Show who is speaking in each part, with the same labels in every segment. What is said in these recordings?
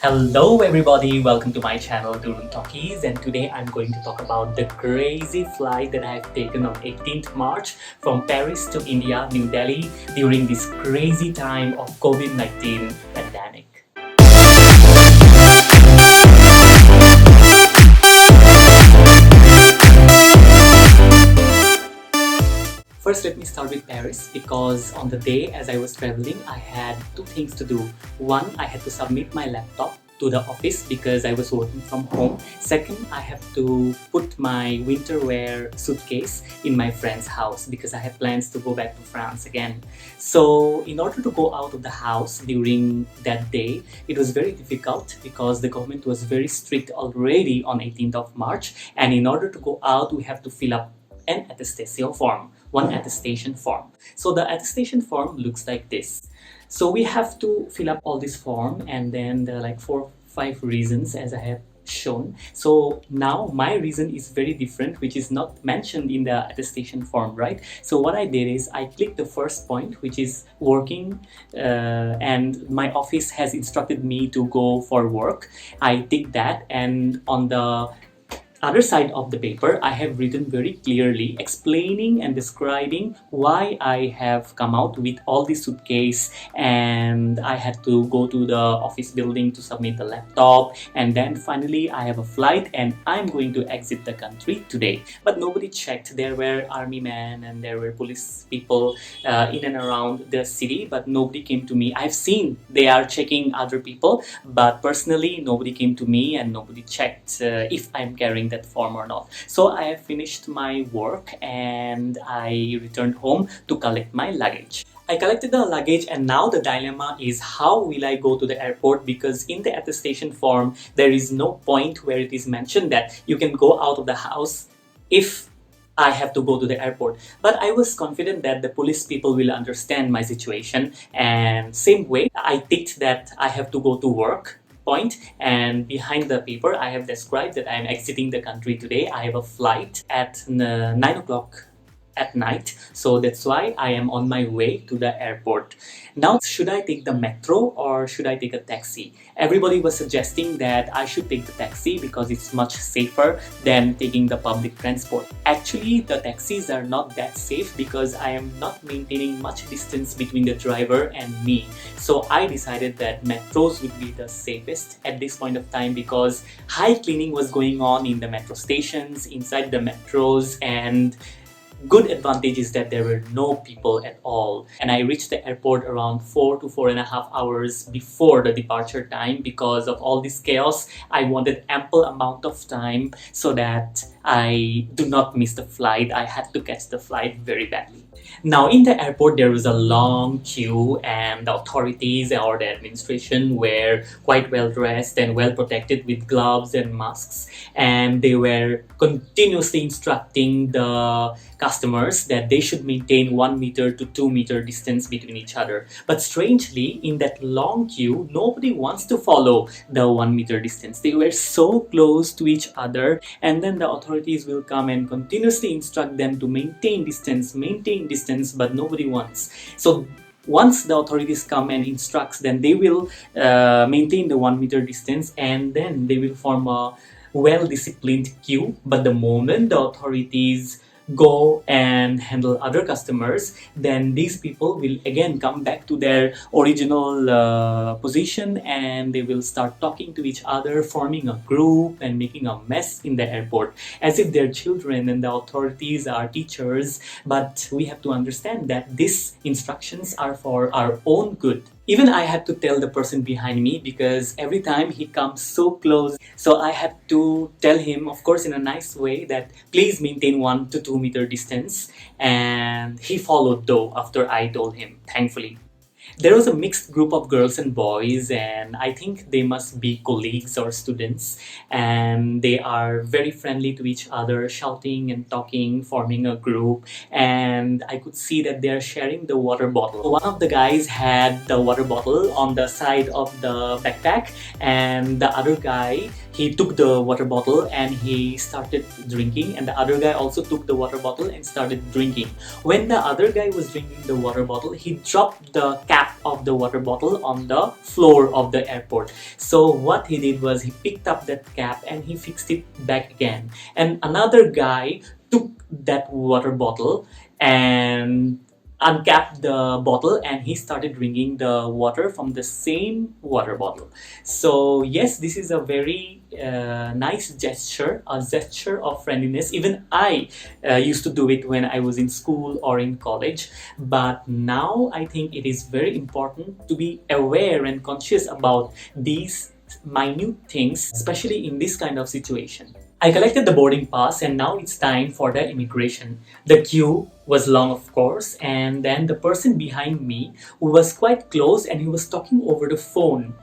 Speaker 1: Hello everybody, welcome to my channel Durun Talkies, and today I'm going to talk about the crazy flight that I have taken on 18th March from Paris to India, New Delhi during this crazy time of COVID-19 pandemic. First, let me start with Paris because on the day as I was traveling, I had two things to do. One, I had to submit my laptop to the office because I was working from home. Second, I have to put my winter wear suitcase in my friend's house because I had plans to go back to France again. So, in order to go out of the house during that day, it was very difficult because the government was very strict already on 18th of March, and in order to go out, we have to fill up an attestation form, one attestation form. So the attestation form looks like this. So we have to fill up all this form, and then there are like 4-5 reasons as I have shown. So now my reason is very different, which is not mentioned in the attestation form, right? So what I did is I clicked the first point, which is working, and my office has instructed me to go for work. I tick that, and on the other side of the paper, I have written very clearly explaining and describing why I have come out with all this suitcase, and I had to go to the office building to submit the laptop, and then finally I have a flight and I'm going to exit the country today. But nobody checked. There were army men and there were police people in and around the city, but nobody came to me. I've seen they are checking other people, but personally nobody came to me and nobody checked if I'm carrying that form or not. So I have finished my work and I returned home to collect my luggage. I collected the luggage, and now the dilemma is how will I go to the airport, because in the attestation form there is no point where it is mentioned that you can go out of the house if I have to go to the airport. But I was confident that the police people will understand my situation, and same way I ticked that I have to go to work point, and behind the paper I have described that I am exiting the country today. I have a flight at 9 o'clock at night, so that's why I am on my way to the airport. Now, should I take the metro or should I take a taxi? Everybody was suggesting that I should take the taxi because it's much safer than taking the public transport. Actually, the taxis are not that safe because I am not maintaining much distance between the driver and me. So I decided that metros would be the safest at this point of time because high cleaning was going on in the metro stations, inside the metros, and good advantage is that there were no people at all. And I reached the airport around 4 to 4.5 hours before the departure time. Because of all this chaos, I wanted ample amount of time so that I do not miss the flight. I had to catch the flight very badly. Now in the airport there was a long queue, and the authorities or the administration were quite well dressed and well protected with gloves and masks, and they were continuously instructing the customers that they should maintain 1 meter to 2 meter distance between each other. But strangely, in that long queue, nobody wants to follow the 1 meter distance. They were so close to each other, and then the authorities will come and continuously instruct them to maintain distance, but nobody wants. So once the authorities come and instructs, then they will maintain the 1 meter distance, and then they will form a well-disciplined queue. But the moment the authorities go and handle other customers, then these people will again come back to their original position, and they will start talking to each other, forming a group and making a mess in the airport as if they're children and the authorities are teachers. But we have to understand that these instructions are for our own good. Even I had to tell the person behind me because every time he comes so close, so I had to tell him, of course in a nice way, that please maintain 1 to 2 meter distance, and he followed though after I told him, thankfully. There was a mixed group of girls and boys, and I think they must be colleagues or students, and they are very friendly to each other, shouting and talking, forming a group, and I could see that they are sharing the water bottle. One of the guys had the water bottle on the side of the backpack, and the other guy, he took the water bottle and he started drinking, and the other guy also took the water bottle and started drinking. When the other guy was drinking the water bottle, he dropped the cap cap of the water bottle on the floor of the airport. So what he did was he picked up that cap and he fixed it back again. And another guy took that water bottle and uncapped the bottle, and he started drinking the water from the same water bottle. So yes, this is a very nice gesture, a gesture of friendliness. Even I used to do it when I was in school or in college, but now I think it is very important to be aware and conscious about these minute things, especially in this kind of situation. I collected the boarding pass and now it's time for the immigration. The queue was long, of course, and then the person behind me who was quite close and he was talking over the phone.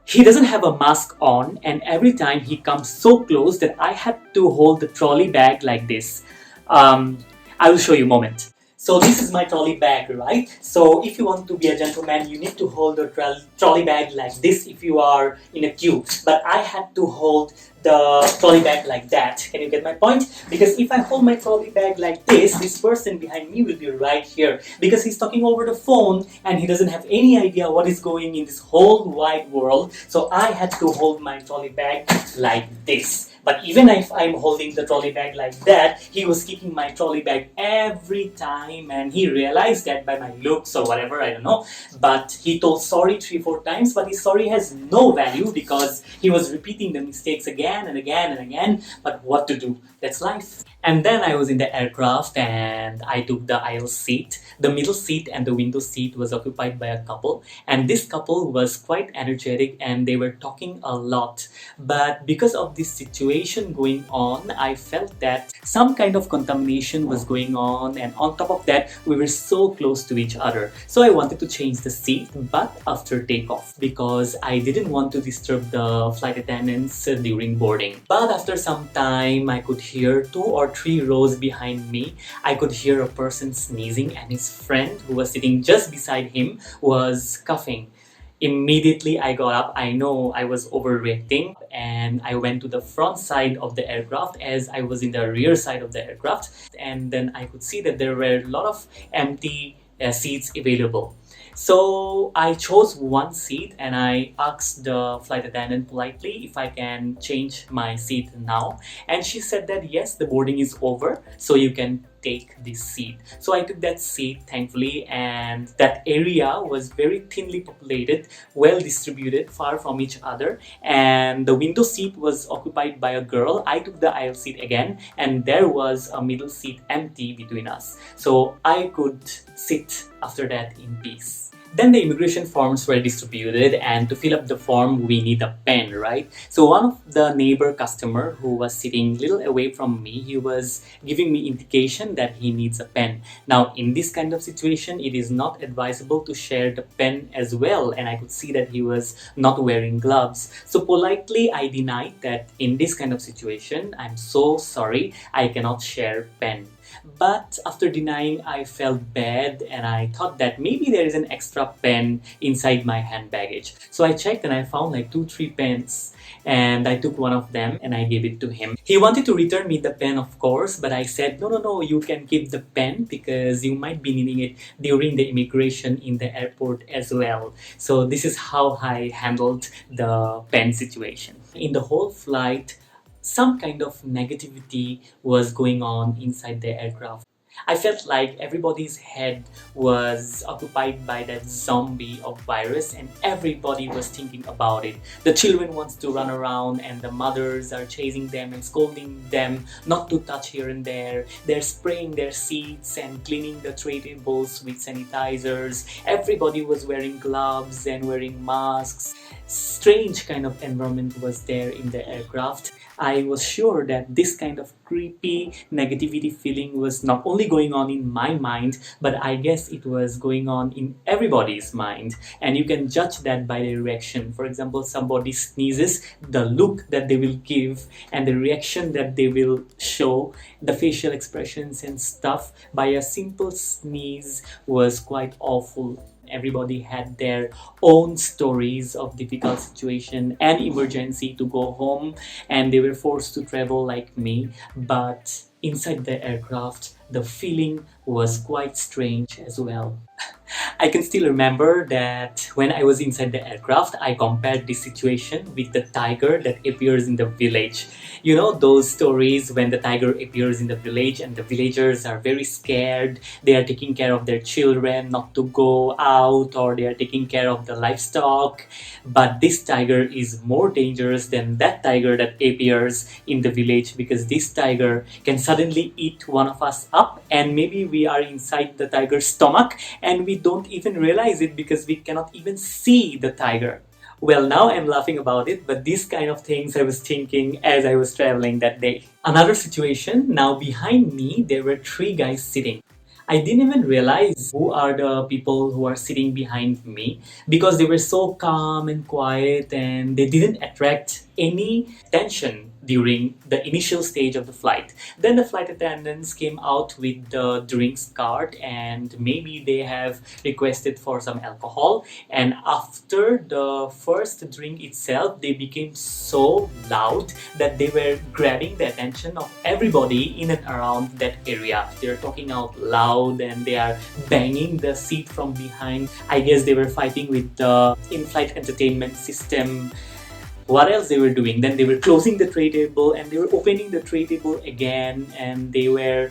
Speaker 1: He doesn't have a mask on, and every time he comes so close that I had to hold the trolley bag like this. I will show you a moment. So this is my trolley bag, right? So if you want to be a gentleman, you need to hold the trolley bag like this if you are in a queue. But I had to hold the trolley bag like that. Can you get my point? Because if I hold my trolley bag like this person behind me will be right here. Because he's talking over the phone and he doesn't have any idea what is going in this whole wide world. So I had to hold my trolley bag like this. But even if I'm holding the trolley bag like that, he was kicking my trolley bag every time, and he realized that by my looks or whatever, I don't know. But he told sorry 3-4 times, but his sorry has no value because he was repeating the mistakes again and again and again. But what to do? That's life. And then I was in the aircraft and I took the aisle seat. The middle seat and the window seat was occupied by a couple, and this couple was quite energetic and they were talking a lot. But because of this situation going on, I felt that some kind of contamination was going on, and on top of that, we were so close to each other. So I wanted to change the seat, but after takeoff, because I didn't want to disturb the flight attendants during boarding. But after some time, I could hear 2 or 3 rows behind me. I could hear a person sneezing, and his friend who was sitting just beside him was coughing. Immediately I got up. I know I was overreacting, and I went to the front side of the aircraft as I was in the rear side of the aircraft, and then I could see that there were a lot of empty seats available. So I chose one seat and I asked the flight attendant politely if I can change my seat now, and she said that yes, the boarding is over, so you can take this seat. So I took that seat, thankfully, and that area was very thinly populated, well distributed, far from each other, and the window seat was occupied by a girl. I took the aisle seat again, and there was a middle seat empty between us, so I could sit after that in peace. Then the immigration forms were distributed, and to fill up the form we need a pen, right? So one of the neighbor customer who was sitting a little away from me, he was giving me indication that he needs a pen. Now in this kind of situation, it is not advisable to share the pen as well, and I could see that he was not wearing gloves. So politely I denied that in this kind of situation, I'm so sorry, I cannot share pen. But after denying, I felt bad and I thought that maybe there is an extra pen inside my hand baggage. So I checked and I found like 2-3 pens, and I took one of them and I gave it to him. He wanted to return me the pen, of course, but I said, no, you can keep the pen because you might be needing it during the immigration in the airport as well. So this is how I handled the pen situation. In the whole flight, some kind of negativity was going on inside the aircraft. I felt like everybody's head was occupied by that zombie of virus, and everybody was thinking about it. The children wants to run around and the mothers are chasing them and scolding them not to touch here and there. They're spraying their seats and cleaning the tray tables with sanitizers. Everybody was wearing gloves and wearing masks. Strange kind of environment was there in the aircraft. I was sure that this kind of creepy negativity feeling was not only going on in my mind, but I guess it was going on in everybody's mind. And you can judge that by the reaction. For example, somebody sneezes, the look that they will give and the reaction that they will show, the facial expressions and stuff by a simple sneeze was quite awful. Everybody had their own stories of difficult situation and emergency to go home, and they were forced to travel like me. But inside the aircraft, the feeling was quite strange as well. I can still remember that when I was inside the aircraft, I compared this situation with the tiger that appears in the village. You know, those stories when the tiger appears in the village and the villagers are very scared. They are taking care of their children not to go out, or they are taking care of the livestock. But this tiger is more dangerous than that tiger that appears in the village, because this tiger can suddenly eat one of us up, and maybe we are inside the tiger's stomach and we don't even realize it because we cannot even see the tiger. Well, now I'm laughing about it, but these kind of things I was thinking as I was traveling that day. Another situation, now behind me there were three guys sitting. I didn't even realize who are the people who are sitting behind me, because they were so calm and quiet and they didn't attract any attention during the initial stage of the flight. Then the flight attendants came out with the drinks card, and maybe they have requested for some alcohol. And after the first drink itself, they became so loud that they were grabbing the attention of everybody in and around that area. They're talking out loud and they are banging the seat from behind. I guess they were fighting with the in-flight entertainment system. What else they were doing? Then they were closing the tray table and they were opening the tray table again, and they were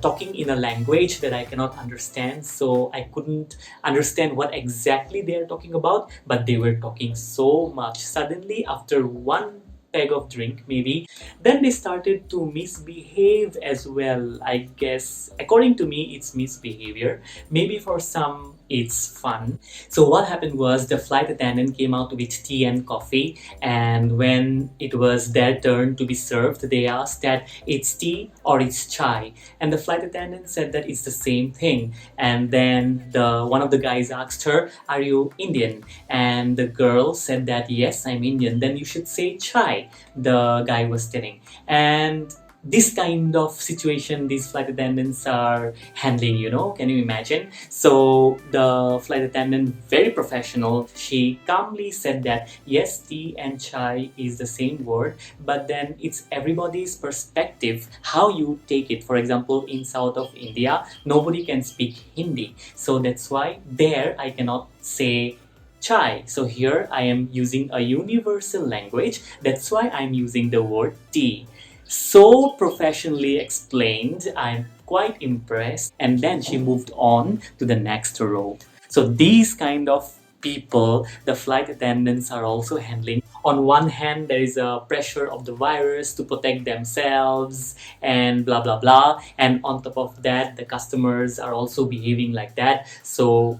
Speaker 1: talking in a language that I cannot understand, so I couldn't understand what exactly they are talking about, but they were talking so much. Suddenly, after one peg of drink maybe, then they started to misbehave as well. I guess according to me it's misbehavior, maybe for some it's fun. So what happened was the flight attendant came out with tea and coffee, and when it was their turn to be served, they asked that it's tea or it's chai, and the flight attendant said that it's the same thing. And then the one of the guys asked her, "Are you Indian?" And the girl said that, "Yes, I'm Indian." "Then you should say chai," the guy was telling. And this kind of situation these flight attendants are handling, can you imagine? So the flight attendant, very professional, she calmly said that yes, tea and chai is the same word, but then it's everybody's perspective how you take it. For example, in south of India nobody can speak Hindi, so that's why there I cannot say chai. So here I am using a universal language. That's why I'm using the word tea. So professionally explained, I'm quite impressed. And then she moved on to the next row. So these kind of people, the flight attendants are also handling. On one hand, there is a pressure of the virus to protect themselves and blah blah blah. And on top of that, the customers are also behaving like that. So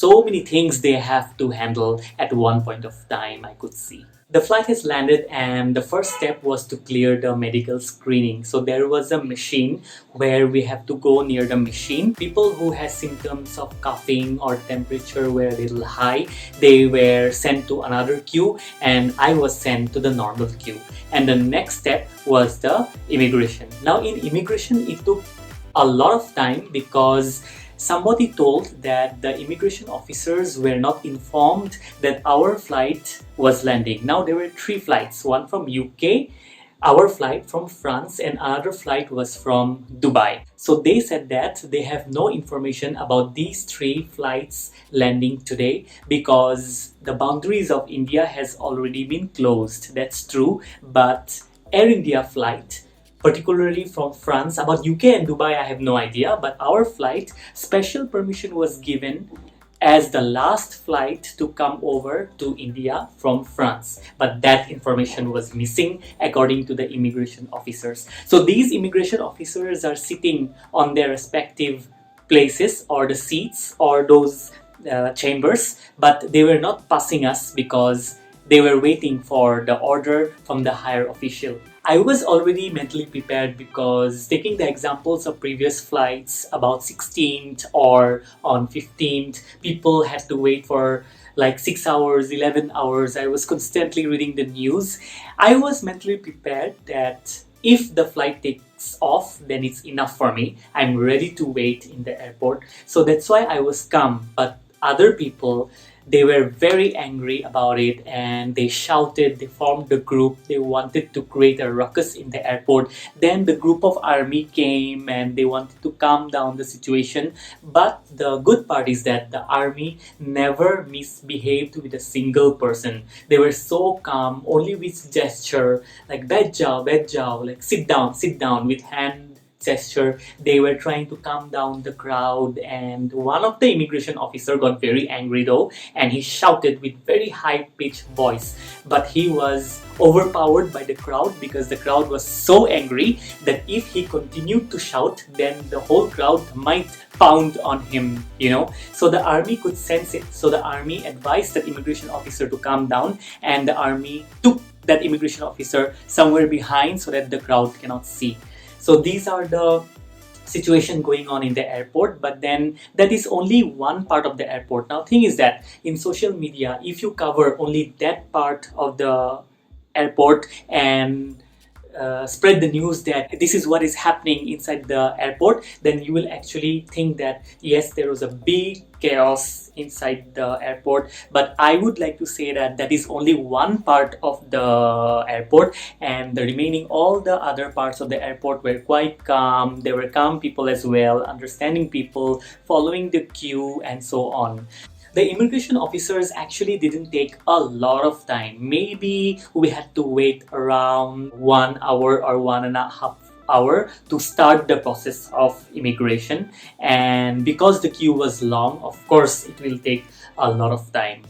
Speaker 1: many things they have to handle at one point of time, I could see. The flight has landed, and the first step was to clear the medical screening. So there was a machine where we have to go near the machine. People who had symptoms of coughing or temperature were a little high, they were sent to another queue, and I was sent to the normal queue. And the next step was the immigration. Now in immigration, it took a lot of time because somebody told that the immigration officers were not informed that our flight was landing. Now there were three flights, one from UK, our flight from France, and another flight was from Dubai. So they said that they have no information about these three flights landing today because the boundaries of India has already been closed. That's true, but Air India flight, particularly from France, about UK and Dubai I have no idea, but our flight, special permission was given as the last flight to come over to India from France. But that information was missing according to the immigration officers. So these immigration officers are sitting on their respective places or the seats or those chambers, but they were not passing us because they were waiting for the order from the higher official. I was already mentally prepared because taking the examples of previous flights, about 16th or on 15th, people had to wait for like 6 hours, 11 hours. I was constantly reading the news. I was mentally prepared that if the flight takes off, then it's enough for me. I'm ready to wait in the airport. So that's why I was calm. But other people, They were very angry about it and they shouted, they formed a group, they wanted to create a ruckus in the airport. Then the group of army came and they wanted to calm down the situation. But the good part is that the army never misbehaved with a single person. They were so calm, only with gesture, like bed jao, like sit down with hand gesture. They were trying to calm down the crowd, and one of the immigration officer got very angry though, and he shouted with very high pitched voice. But he was overpowered by the crowd because the crowd was so angry that if he continued to shout, then the whole crowd might pound on him, you know. So the army could sense it. So the army advised that immigration officer to calm down, and the army took that immigration officer somewhere behind so that the crowd cannot see. So these are the situation going on in the airport, but then that is only one part of the airport. Now thing is that in social media, if you cover only that part of the airport and spread the news that this is what is happening inside the airport, then you will actually think that yes, there was a big chaos inside the airport. But I would like to say that that is only one part of the airport, and the remaining all the other parts of the airport were quite calm. There were calm people as well, understanding people, following the queue and so on. The immigration officers actually didn't take a lot of time. Maybe we had to wait around 1 hour or 1.5 hours to start the process of immigration. And because the queue was long, of course, it will take a lot of time.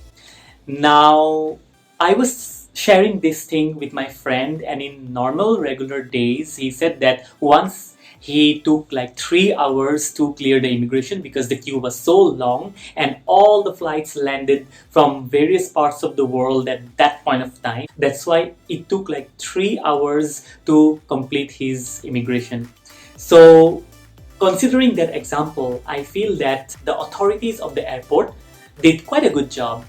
Speaker 1: Now, I was sharing this thing with my friend, and in normal regular days, he said that once he took like 3 hours to clear the immigration because the queue was so long and all the flights landed from various parts of the world at that point of time. That's why it took like 3 hours to complete his immigration. So considering that example, I feel that the authorities of the airport did quite a good job.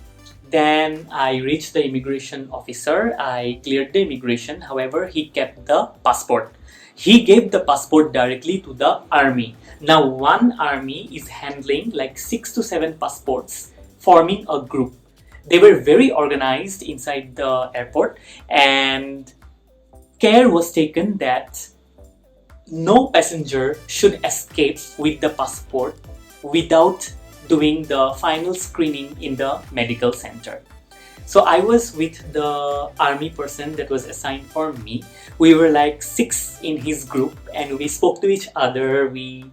Speaker 1: Then I reached the immigration officer. I cleared the immigration. However, he kept the passport. He gave the passport directly to the army. Now, one army is handling like 6 to 7 passports, forming a group. They were very organized inside the airport, and care was taken that no passenger should escape with the passport without doing the final screening in the medical center. So I was with the army person that was assigned for me. We were like 6 in his group and we spoke to each other. We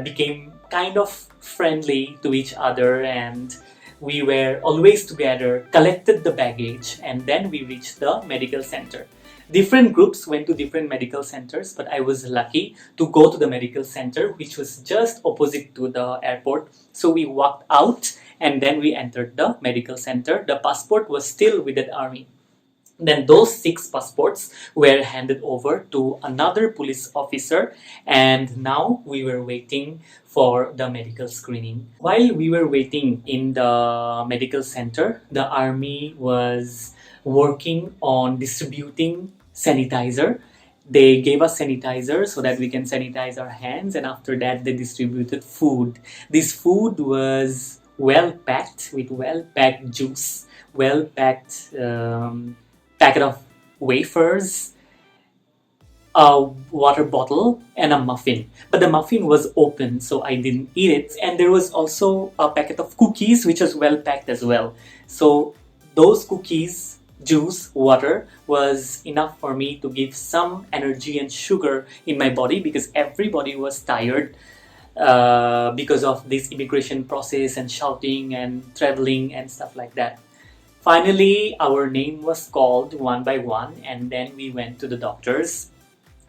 Speaker 1: became kind of friendly to each other, and we were always together, collected the baggage, and then we reached the medical center. Different groups went to different medical centers, but I was lucky to go to the medical center, which was just opposite to the airport. So we walked out and then we entered the medical center. The passport was still with the army. Then those 6 passports were handed over to another police officer, and now we were waiting for the medical screening. While we were waiting in the medical center, the army was working on distributing sanitizer. They gave us sanitizer so that we can sanitize our hands, and after that they distributed food. This food was well packed with well packed juice, well packed packet of wafers, a water bottle, and a muffin. But the muffin was open, so I didn't eat it. And there was also a packet of cookies, which was well packed as well. So those cookies, juice, water was enough for me to give some energy and sugar in my body, because everybody was tired because of this immigration process and shouting and traveling and stuff like that. Finally, our name was called one by one, and then we went to the doctors,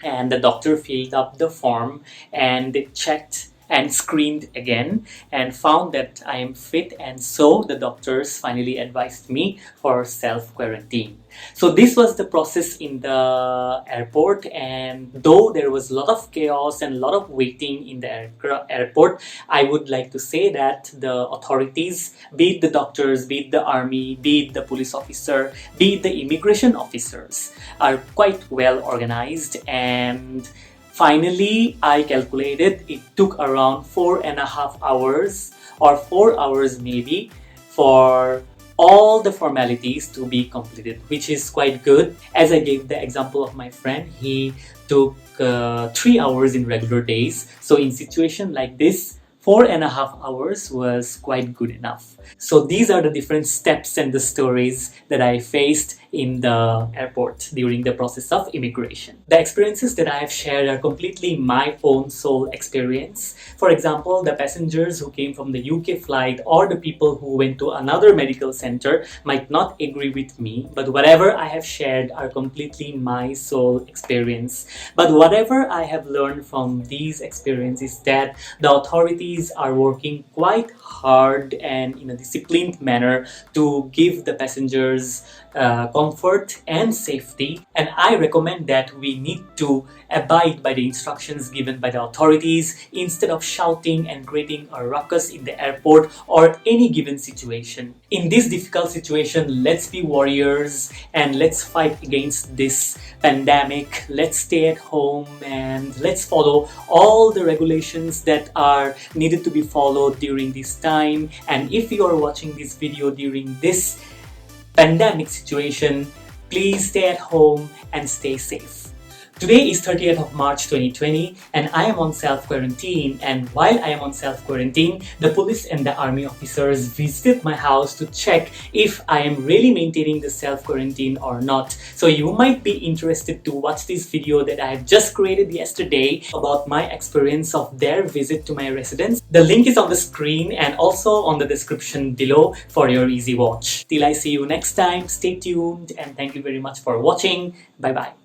Speaker 1: and the doctor filled up the form and they checked and screened again and found that I am fit, and so the doctors finally advised me for self-quarantine. So this was the process in the airport, and though there was a lot of chaos and a lot of waiting in the airport, I would like to say that the authorities, be it the doctors, be it the army, be it the police officer, be it the immigration officers, are quite well organized. And finally, I calculated it took around 4.5 hours or 4 hours maybe for all the formalities to be completed, which is quite good. As I gave the example of my friend, he took 3 hours in regular days. So in situation like this, 4.5 hours was quite good enough. So these are the different steps and the stories that I faced in the airport during the process of immigration. The experiences that I have shared are completely my own sole experience. For example, the passengers who came from the UK flight or the people who went to another medical center might not agree with me, but whatever I have shared are completely my sole experience. But whatever I have learned from these experiences is that the authorities are working quite hard and in a disciplined manner to give the passengers comfort and safety, and I recommend that we need to abide by the instructions given by the authorities instead of shouting and creating a ruckus in the airport or any given situation. In this difficult situation, let's be warriors and let's fight against this pandemic. Let's stay at home and let's follow all the regulations that are needed to be followed during this time. And if you are watching this video during this pandemic situation, please stay at home and stay safe. Today is 30th of March 2020 and I am on self-quarantine, and while I am on self-quarantine, the police and the army officers visited my house to check if I am really maintaining the self-quarantine or not. So you might be interested to watch this video that I have just created yesterday about my experience of their visit to my residence. The link is on the screen and also on the description below for your easy watch. Till I see you next time, stay tuned and thank you very much for watching. Bye bye.